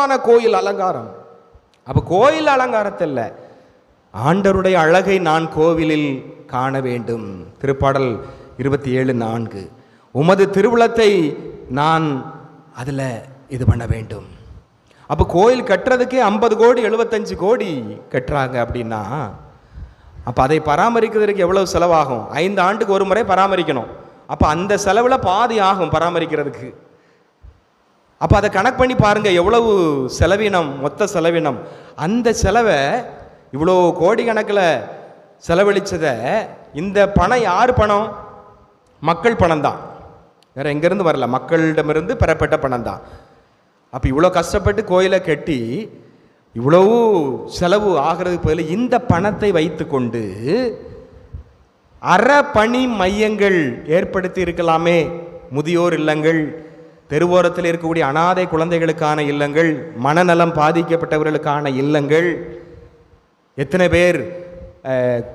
பிரகாரமான கோயில் அலங்காரம். அப்போ கோயில் அலங்காரத்தில் ஆண்டவருடைய அழகை நான் கோவிலில் காண வேண்டும். திருப்பாடல் 27:4. உமது திருவுளத்தை நான் அதில் இது பண்ண வேண்டும். அப்போ கோயில் கட்டுறதுக்கே 50 கோடி 75 கோடி கட்டுறாங்க அப்படின்னா, அப்போ அதை பராமரிக்கிறதுக்கு எவ்வளவு செலவாகும்? 5 ஆண்டுக்கு ஒரு முறை பராமரிக்கணும். அப்போ அந்த செலவில் பாதி ஆகும் பராமரிக்கிறதுக்கு. அப்போ அதை கணக்கு பண்ணி பாருங்க, எவ்வளவு செலவினம், மொத்த செலவினம். அந்த செலவை இவ்வளோ கோடி கணக்கில் செலவழிச்சதை, இந்த பணம் யார் பணம்? மக்கள் பணம் தான், வேற எங்கேருந்து வரல, மக்களிடமிருந்து பெறப்பட்ட பணம் தான். அப்போ இவ்வளோ கஷ்டப்பட்டு கோயிலை கட்டி இவ்வளவு செலவு ஆகிறதுக்கு பதில் இந்த பணத்தை வைத்து கொண்டு அறப்பணி மையங்கள் ஏற்படுத்தி இருக்கலாமே. முதியோர் இல்லங்கள், தெருவோரத்தில் இருக்கக்கூடிய அனாதை குழந்தைகளுக்கான இல்லங்கள், மனநலம் பாதிக்கப்பட்டவர்களுக்கான இல்லங்கள். எத்தனை பேர்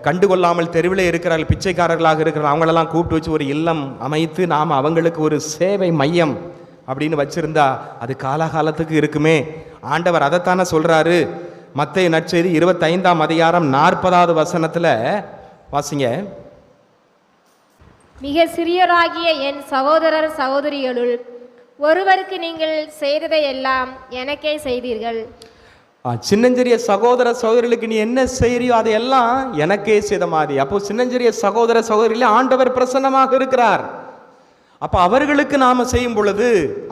கண்டுகொள்ளாமல் தெருவில் இருக்கிறார்கள், பிச்சைக்காரர்களாக இருக்கிறார்கள். அவங்களெல்லாம் கூப்பிட்டு வச்சு ஒரு இல்லம் அமைத்து நாம் அவங்களுக்கு ஒரு சேவை மையம் அப்படின்னு வச்சிருந்தா அது காலகாலத்துக்கு இருக்குமே. ஆண்டவர் அதைத்தானே சொல்றாரு. மத்தேயு நற்செய்தி 25ஆம் அதிகாரம் 40வது வசனத்தில் வாசிங்க. மிக சிறியராகிய என் சகோதரர் சகோதரிகளுள் ஒருவருக்கு நீங்கள் செய்ததை எல்லாம் எனக்கே செய்தீர்கள். சின்னஞ்சிறிய சகோதர சகோதரிகளுக்கு நீ என்ன செய்யறியோ அதையெல்லாம் எனக்கே செய்த மாதிரி. அப்போ சின்னஞ்சிறிய சகோதர சகோதரிகளே ஆண்டவர் பிரசன்னமாக இருக்கிறார். அப்போ அவர்களுக்கு நாம் செய்யும் பொழுது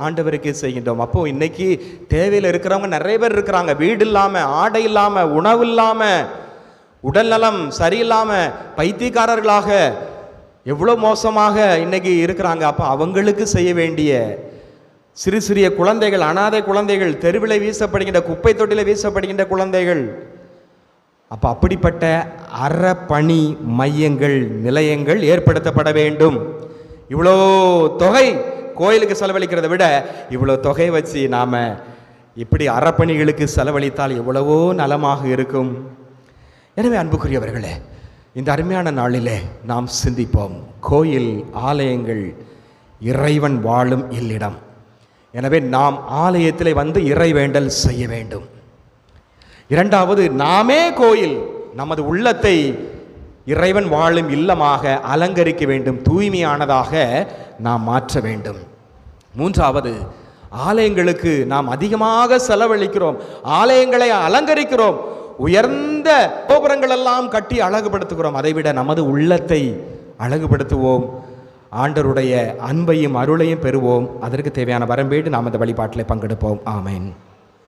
ஆண்டவருக்கே செய்கின்றோம். அப்போ இன்னைக்கு தேவையில் இருக்கிறவங்க நிறைய பேர் இருக்கிறாங்க. வீடு இல்லாமல், ஆடை இல்லாமல், உணவு இல்லாமல், உடல் நலம் சரியில்லாமல், பைத்தியக்காரர்களாக எவ்வளோ மோசமாக இன்னைக்கு இருக்கிறாங்க. அப்போ அவங்களுக்கு செய்ய வேண்டிய சிறு சிறிய குழந்தைகள், அனாதை குழந்தைகள், தெருவில் வீசப்படுகின்ற குப்பை தொட்டியில் வீசப்படுகின்ற குழந்தைகள். அப்போ அப்படிப்பட்ட அறப்பணி மையங்கள், நிலையங்கள் ஏற்படுத்தப்பட வேண்டும். இவ்வளோ தொகை கோயிலுக்கு செலவழிக்கிறத விட இவ்வளோ தொகை வச்சு நாம் இப்படி அறப்பணிகளுக்கு செலவழித்தால் எவ்வளவோ நலமாக இருக்கும். எனவே அன்புக்குரியவர்களே, இந்த அருமையான நாளிலே நாம் சிந்திப்போம். கோயில், ஆலயங்கள் இறைவன் வாழும் இல்லிடம். எனவே நாம் ஆலயத்தில் வந்து இறை வேண்டல் செய்ய வேண்டும். இரண்டாவது, நாமே கோயில், நமது உள்ளத்தை இறைவன் வாழும் இல்லமாக அலங்கரிக்க வேண்டும், தூய்மையானதாக நாம் மாற்ற வேண்டும். மூன்றாவது, ஆலயங்களுக்கு நாம் அதிகமாக செலவழிக்கிறோம், ஆலயங்களை அலங்கரிக்கிறோம், உயர்ந்த கோபுரங்கள் எல்லாம் கட்டி அழகுபடுத்துகிறோம். அதைவிட நமது உள்ளத்தை அழகுபடுத்துவோம், ஆண்டவருடைய அன்பையும் அருளையும் பெறுவோம். அதற்கு தேவையான வரம்பேடு நாம் அந்த வழிபாட்டில் பங்கெடுப்போம். ஆமென்.